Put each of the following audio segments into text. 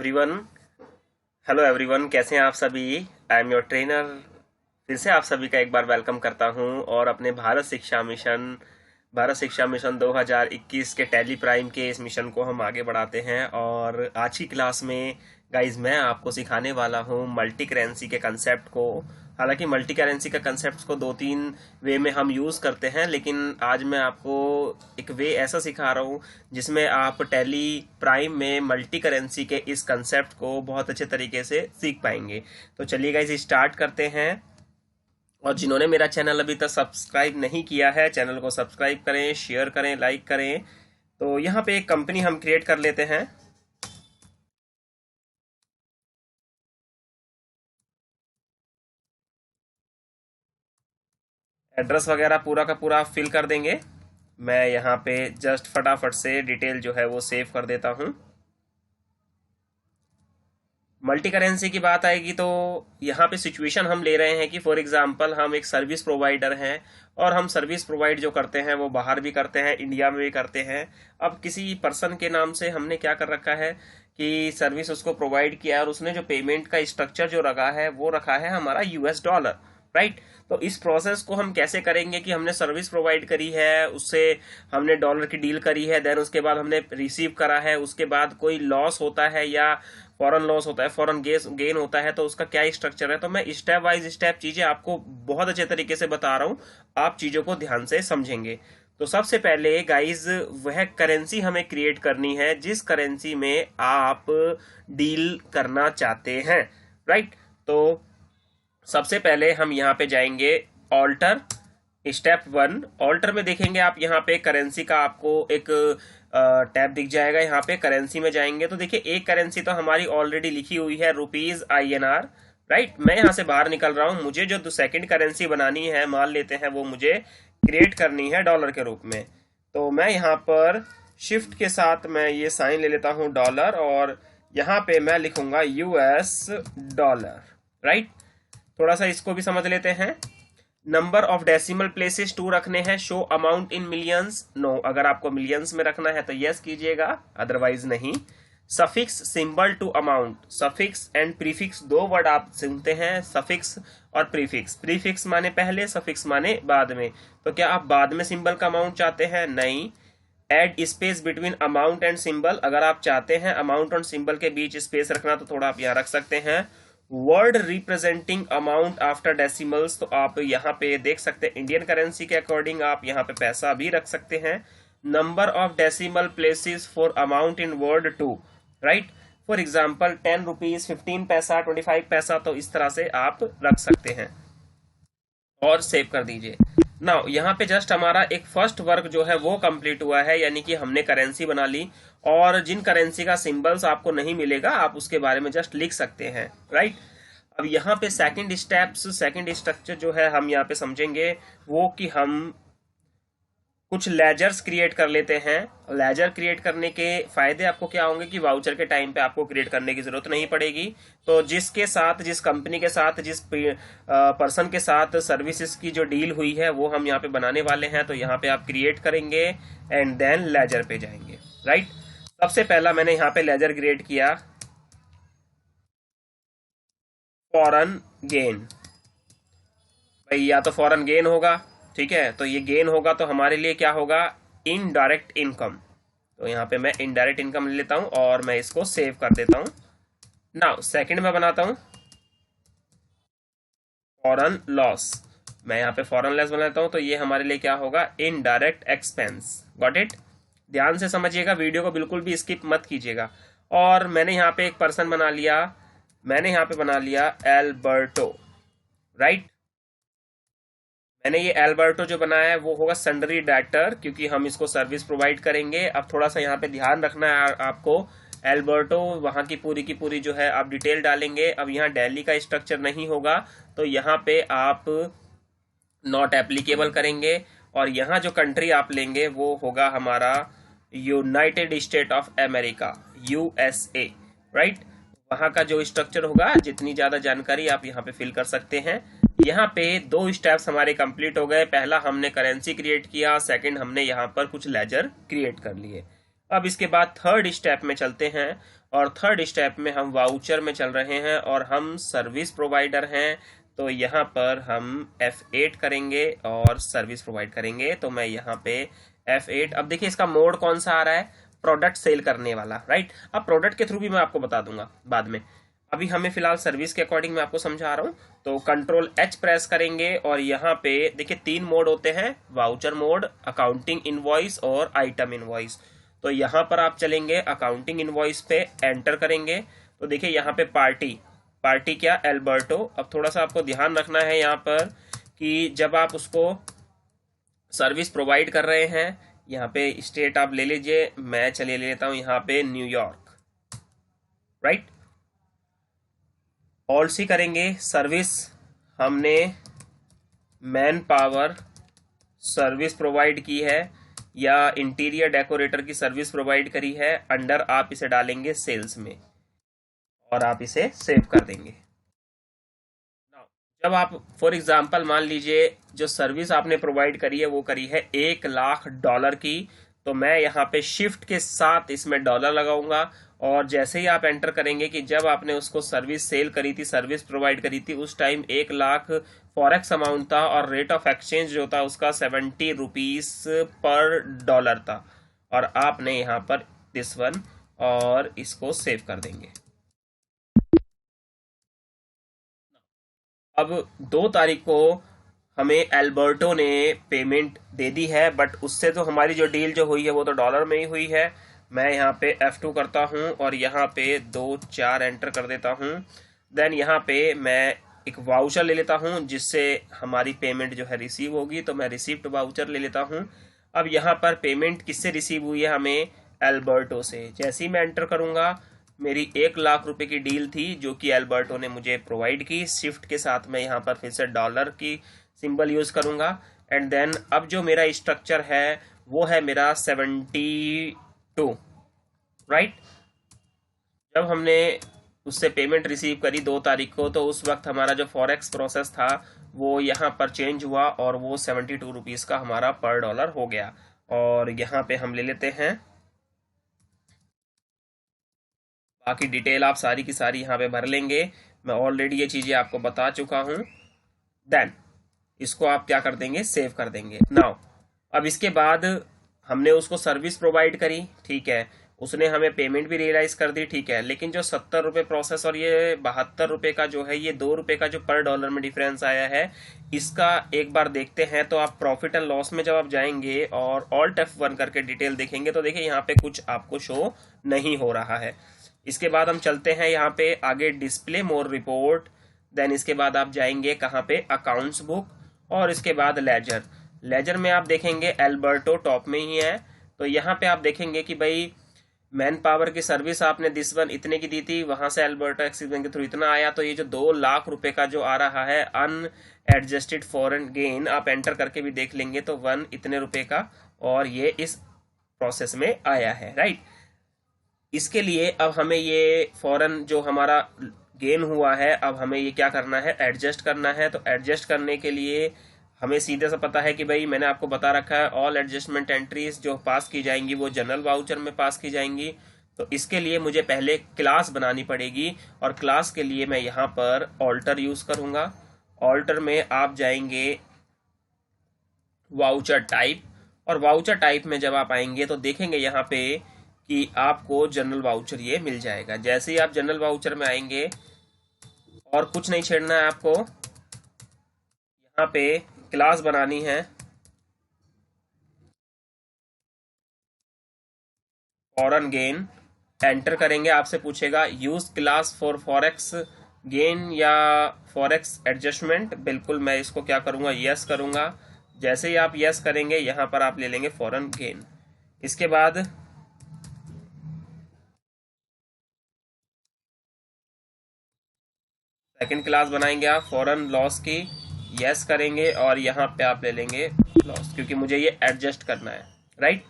Everyone. Hello everyone, कैसे हैं आप सभी। I am your trainer. फिर से आप सभी का एक बार वेलकम करता हूं और अपने भारत शिक्षा मिशन 2021 के टैली प्राइम के इस मिशन को हम आगे बढ़ाते हैं। और आज की क्लास में गाइज मैं आपको सिखाने वाला हूं मल्टी करेंसी के कंसेप्ट को। हालांकि मल्टी करेंसी के कंसेप्ट को दो तीन वे में हम यूज करते हैं, लेकिन आज मैं आपको एक वे ऐसा सिखा रहा हूं जिसमें आप टैली प्राइम में मल्टी करेंसी के इस कंसेप्ट को बहुत अच्छे तरीके से सीख पाएंगे। तो चलिए गाइज स्टार्ट करते हैं। और जिन्होंने मेरा चैनल अभी तक सब्सक्राइब नहीं किया है, चैनल को सब्सक्राइब करें, शेयर करें, लाइक करें। तो यहाँ पे एक कंपनी हम क्रिएट कर लेते हैं। एड्रेस वगैरह पूरा का पूरा फिल कर देंगे। मैं यहाँ पे जस्ट फटाफट से डिटेल जो है वो सेव कर देता हूँ। मल्टी करेंसी की बात आएगी तो यहाँ पे सिचुएशन हम ले रहे हैं कि फॉर एग्जांपल हम एक सर्विस प्रोवाइडर हैं और हम सर्विस प्रोवाइड जो करते हैं वो बाहर भी करते हैं, इंडिया में भी करते हैं। अब किसी पर्सन के नाम से हमने क्या कर रखा है कि सर्विस उसको प्रोवाइड किया और उसने जो पेमेंट का स्ट्रक्चर जो रखा है वो रखा है हमारा यूएस डॉलर, राइट। तो इस प्रोसेस को हम कैसे करेंगे कि हमने सर्विस प्रोवाइड करी है, उससे हमने डॉलर की डील करी है, देन उसके बाद हमने रिसीव करा है, उसके बाद कोई लॉस होता है या फॉरेन लॉस होता है, फॉरेन गेन होता है, तो उसका क्या स्ट्रक्चर है। तो मैं स्टेप वाइज स्टेप चीजें आपको बहुत अच्छे तरीके से बता रहा हूं, आप चीजों को ध्यान से समझेंगे। तो सबसे पहले गाइज वह करेंसी हमें क्रिएट करनी है जिस करेंसी में आप डील करना चाहते हैं, राइट। तो सबसे पहले हम यहाँ पे जाएंगे ऑल्टर। स्टेप 1 ऑल्टर में देखेंगे आप यहाँ पे करेंसी का आपको एक टैब दिख जाएगा। यहाँ पे करेंसी में जाएंगे तो देखिए एक करेंसी तो हमारी ऑलरेडी लिखी हुई है ₹INR, राइट। मैं यहाँ से बाहर निकल रहा हूँ, मुझे जो सेकंड करेंसी बनानी है मान लेते हैं वो मुझे क्रिएट करनी है डॉलर के रूप में। तो मैं यहाँ पर शिफ्ट के साथ मैं ये साइन ले लेता हूँ डॉलर और यहाँ पे मैं लिखूंगा US डॉलर, राइट। थोड़ा सा इसको भी समझ लेते हैं। नंबर ऑफ डेसिमल प्लेसेस 2 रखने हैं। Show amount in millions, no. अगर आपको मिलियंस में रखना है तो यस कीजिएगा, अदरवाइज नहीं। Suffix symbol to amount, suffix and prefix दो वर्ड आप सुनते हैं, सफिक्स और प्रीफिक्स। प्रीफिक्स माने पहले, सफिक्स माने बाद में। तो क्या आप बाद में सिंबल का अमाउंट चाहते हैं? नहीं। Add space between amount and symbol, अगर आप चाहते हैं अमाउंट और सिंबल के बीच स्पेस रखना तो थोड़ा आप यहाँ रख सकते हैं। Word representing amount after decimals, तो आप यहाँ पे देख सकते हैं इंडियन करेंसी के अकॉर्डिंग आप यहाँ पे पैसा भी रख सकते हैं। Number of decimal places for amount in word 2, right. For example 10 rupees, 15 पैसा, 25 पैसा, तो इस तरह से आप रख सकते हैं और सेव कर दीजिए। नाउ यहाँ पे जस्ट हमारा एक फर्स्ट वर्क जो है वो कंप्लीट हुआ है, यानी कि हमने करेंसी बना ली। और जिन करेंसी का सिंबल्स आपको नहीं मिलेगा आप उसके बारे में जस्ट लिख सकते हैं, राइट। अब यहाँ पे सेकंड स्ट्रक्चर जो है हम यहाँ पे समझेंगे वो कि हम कुछ लेजर्स क्रिएट कर लेते हैं। लेजर क्रिएट करने के फायदे आपको क्या होंगे कि वाउचर के टाइम पे आपको क्रिएट करने की जरूरत नहीं पड़ेगी। तो जिसके साथ, जिस कंपनी के साथ, जिस पर्सन के साथ सर्विसेज की जो डील हुई है वो हम यहाँ पे बनाने वाले हैं। तो यहाँ पे आप क्रिएट करेंगे एंड देन लेजर पे जाएंगे, राइट। सबसे पहला मैंने यहाँ पे लेजर क्रिएट किया, फॉरेन गेन। भाई या तो फॉरेन गेन होगा, ठीक है। तो ये गेन होगा तो हमारे लिए क्या होगा? Indirect income. तो यहाँ पे मैं इनडायरेक्ट इनकम ले लेता हूं और मैं इसको सेव कर देता हूं। नाउ सेकंड में बनाता हूं फॉरेन लॉस। मैं यहाँ पे फॉरेन लॉस बनाता हूं तो ये हमारे लिए क्या होगा? Indirect expense. Got it? ध्यान से समझिएगा, वीडियो को बिल्कुल भी स्किप मत कीजिएगा। और मैंने यहाँ पे एक पर्सन बना लिया, मैंने यहाँ पे बना लिया एल्बर्टो, राइट। मैंने ये एल्बर्टो जो बनाया है वो होगा सन्डरी डायरेक्टर, क्योंकि हम इसको सर्विस प्रोवाइड करेंगे। अब थोड़ा सा यहाँ पे ध्यान रखना है आपको। एल्बर्टो वहाँ की पूरी जो है आप डिटेल डालेंगे। अब यहाँ दिल्ली का स्ट्रक्चर नहीं होगा तो यहाँ पे आप नॉट एप्लीकेबल करेंगे और यहाँ जो कंट्री आप लेंगे वो होगा हमारा United state of America, USA, right. वहाँ का जो स्ट्रक्चर होगा, जितनी ज्यादा जानकारी आप यहाँ पे फिल कर सकते हैं। यहाँ पे दो स्टेप्स हमारे कंप्लीट हो गए। पहला हमने करेंसी क्रिएट किया, सेकंड हमने यहाँ पर कुछ लेजर क्रिएट कर लिए। अब इसके बाद थर्ड स्टेप में चलते हैं और थर्ड स्टेप में हम वाउचर में चल रहे हैं और हम सर्विस प्रोवाइडर हैं, तो यहाँ पर हम F8 करेंगे और सर्विस प्रोवाइड करेंगे। तो मैं यहाँ पे F8, अब देखिए इसका मोड कौन सा आ रहा है, प्रोडक्ट सेल करने वाला, राइट। अब प्रोडक्ट के थ्रू भी मैं आपको बता दूंगा बाद में, अभी हमें फिलहाल सर्विस के अकॉर्डिंग मैं आपको समझा रहा हूँ। तो कंट्रोल H प्रेस करेंगे और यहाँ पे देखिए 3 मोड होते हैं, वाउचर मोड, अकाउंटिंग इनवॉइस और आइटम इनवॉइस। तो यहाँ पर आप चलेंगे अकाउंटिंग इनवॉइस पे, एंटर करेंगे तो देखिए यहाँ पे पार्टी क्या, एल्बर्टो। अब थोड़ा सा आपको ध्यान रखना है यहाँ पर कि जब आप उसको सर्विस प्रोवाइड कर रहे हैं, यहाँ पे स्टेट आप ले लीजिए, मैं चलिए ले लेता हूँ यहाँ पे न्यूयॉर्क, राइट। ऑल सी करेंगे, सर्विस हमने मैन पावर सर्विस प्रोवाइड की है या इंटीरियर डेकोरेटर की सर्विस प्रोवाइड करी है, अंडर आप इसे डालेंगे सेल्स में और आप इसे सेव कर देंगे। जब आप फॉर एग्जांपल मान लीजिए जो सर्विस आपने प्रोवाइड करी है वो करी है $1,00,000 की, तो मैं यहाँ पे शिफ्ट के साथ इसमें डॉलर लगाऊंगा और जैसे ही आप एंटर करेंगे कि जब आपने उसको सर्विस सेल करी थी, सर्विस प्रोवाइड करी थी, उस टाइम 1,00,000 फॉरेक्स अमाउंट था और रेट ऑफ एक्सचेंज जो था उसका 70 रुपीज पर डॉलर था, और आपने यहाँ पर दिस वन और इसको सेव कर देंगे। अब 2 तारीख को हमें एल्बर्टो ने पेमेंट दे दी है, बट उससे तो हमारी जो डील जो हुई है वो तो डॉलर में ही हुई है। मैं यहाँ पे F2 करता हूँ और यहाँ पे 2,4 एंटर कर देता हूँ। देन यहाँ पे मैं एक वाउचर ले लेता हूँ जिससे हमारी पेमेंट जो है रिसीव होगी, तो मैं रिसीव्ड वाउचर ले लेता हूँ। अब यहाँ पर पेमेंट किससे रिसीव हुई है, हमें एल्बर्टो से। जैसे ही मैं एंटर करूँगा, मेरी 1,00,000 रुपए की डील थी जो कि एल्बर्टो ने मुझे प्रोवाइड की, शिफ्ट के साथ मैं यहाँ पर फिर से डॉलर की सिंबल यूज करूंगा। एंड देन अब जो मेरा स्ट्रक्चर है वो है मेरा 72, राइट। जब हमने उससे पेमेंट रिसीव करी 2 तारीख को, तो उस वक्त हमारा जो फॉरेक्स प्रोसेस था वो यहाँ पर चेंज हुआ और वो 72 रुपीज का हमारा पर डॉलर हो गया। और यहाँ पे हम ले लेते हैं, बाकी डिटेल आप सारी की सारी यहाँ पे भर लेंगे, मैं ऑलरेडी ये चीजें आपको बता चुका हूँ। देन इसको आप क्या कर देंगे, सेव कर देंगे। नाउ अब इसके बाद हमने उसको सर्विस प्रोवाइड करी, ठीक है, उसने हमें पेमेंट भी रियलाइज कर दी, ठीक है, लेकिन जो 70 रुपए प्रोसेस और ये 72 रुपए का जो है, ये 2 रुपए का जो पर डॉलर में डिफरेंस आया है, इसका एक बार देखते हैं। तो आप प्रॉफिट एंड लॉस में जब आप जाएंगे और ऑल्ट F1 करके डिटेल देखेंगे तो देखिए यहाँ पे कुछ आपको शो नहीं हो रहा है। इसके बाद हम चलते हैं यहाँ पे आगे, डिस्प्ले मोर रिपोर्ट। देन इसके बाद आप जाएंगे कहाँ पे, अकाउंट्स बुक, और इसके बाद लेजर में आप देखेंगे एल्बर्टो टॉप में ही है। तो यहाँ पे आप देखेंगे कि भाई मैन पावर की सर्विस आपने दिस वन इतने की दी थी, वहां से एल्बर्टो एक्सिस बैंक के थ्रू इतना आया, तो ये जो 2,00,000 रुपए का जो आ रहा है अनएडजस्टेड फॉरेन गेन, आप एंटर करके भी देख लेंगे तो 1 इतने रुपए का, और ये इस प्रोसेस में आया है, राइट। इसके लिए अब हमें ये फॉरेन जो हमारा गेन हुआ है, अब हमें ये क्या करना है, एडजस्ट करना है। तो एडजस्ट करने के लिए हमें सीधे से पता है कि भाई मैंने आपको बता रखा है ऑल एडजस्टमेंट एंट्रीज जो पास की जाएंगी वो जनरल वाउचर में पास की जाएंगी। तो इसके लिए मुझे पहले क्लास बनानी पड़ेगी, और क्लास के लिए मैं यहाँ पर ऑल्टर यूज करूंगा। ऑल्टर में आप जाएंगे वाउचर टाइप, और वाउचर टाइप में जब आप आएंगे तो देखेंगे यहाँ पे कि आपको जनरल वाउचर ये मिल जाएगा। जैसे ही आप जनरल वाउचर में आएंगे, और कुछ नहीं छेड़ना है आपको, यहाँ पे क्लास बनानी है फॉरेन गेन, एंटर करेंगे, आपसे पूछेगा use class for forex gain या फॉरेक्स एडजस्टमेंट। बिल्कुल मैं इसको क्या करूंगा, यस करूंगा। जैसे ही आप यस करेंगे यहाँ पर आप ले लेंगे फॉरेन गेन। इसके बाद सेकंड क्लास बनाएंगे आप फॉरेन लॉस की, यस करेंगे और यहाँ पे आप ले लेंगे लॉस, क्योंकि मुझे ये एडजस्ट करना है, राइट।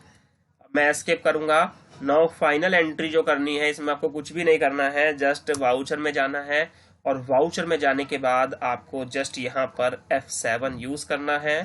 मैं एस्केप करूंगा। नाउ फाइनल एंट्री जो करनी है, इसमें आपको कुछ भी नहीं करना है, जस्ट वाउचर में जाना है, और वाउचर में जाने के बाद आपको जस्ट यहाँ पर F7 यूज करना है।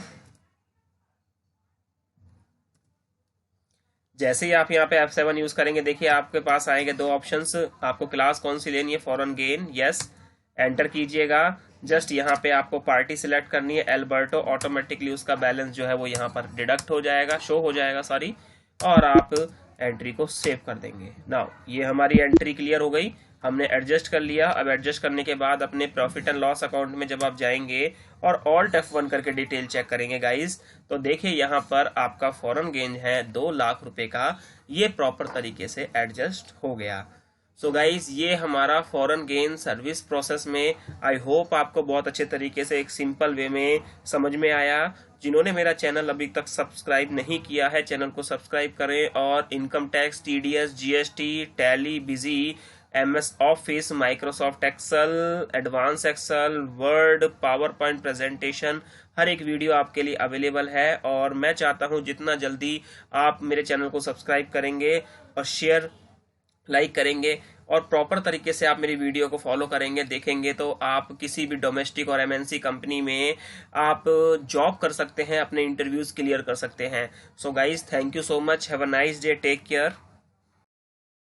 जैसे ही आप यहाँ पे F7 यूज करेंगे, देखिए आपके पास आएंगे दो ऑप्शंस, आपको क्लास कौन सी लेनी है, फॉरेन गेन, यस, एंटर कीजिएगा। जस्ट यहाँ पे आपको पार्टी सिलेक्ट करनी है एल्बर्टो, ऑटोमेटिकली उसका बैलेंस जो है वो यहाँ पर डिडक्ट हो जाएगा, शो हो जाएगा सॉरी, और आप एंट्री को सेव कर देंगे। नाउ ये हमारी एंट्री क्लियर हो गई, हमने एडजस्ट कर लिया। अब एडजस्ट करने के बाद अपने प्रॉफिट एंड लॉस अकाउंट में जब आप जाएंगे और ऑल्ट F1 करके डिटेल चेक करेंगे गाइस, तो देखिए यहाँ पर आपका फॉरेन गेन है 2 लाख रुपए का, ये प्रॉपर तरीके से एडजस्ट हो गया। सो गाइज ये हमारा फॉरेन गेन सर्विस प्रोसेस में, आई होप आपको बहुत अच्छे तरीके से एक सिंपल वे में समझ में आया। जिन्होंने मेरा चैनल अभी तक सब्सक्राइब नहीं किया है, चैनल को सब्सक्राइब करें और income tax, TDS, GST, Tally, Busy, MS office, Microsoft Excel, advance Excel, Word, PowerPoint presentation, हर एक वीडियो आपके लिए अवेलेबल है। और मैं चाहता हूं जितना जल्दी आप मेरे चैनल को सब्सक्राइब करेंगे और शेयर लाइक करेंगे और प्रॉपर तरीके से आप मेरी वीडियो को फॉलो करेंगे, देखेंगे, तो आप किसी भी डोमेस्टिक और MNC कंपनी में आप जॉब कर सकते हैं, अपने इंटरव्यूज क्लियर कर सकते हैं। So guys thank you so much, have a nice day, take care.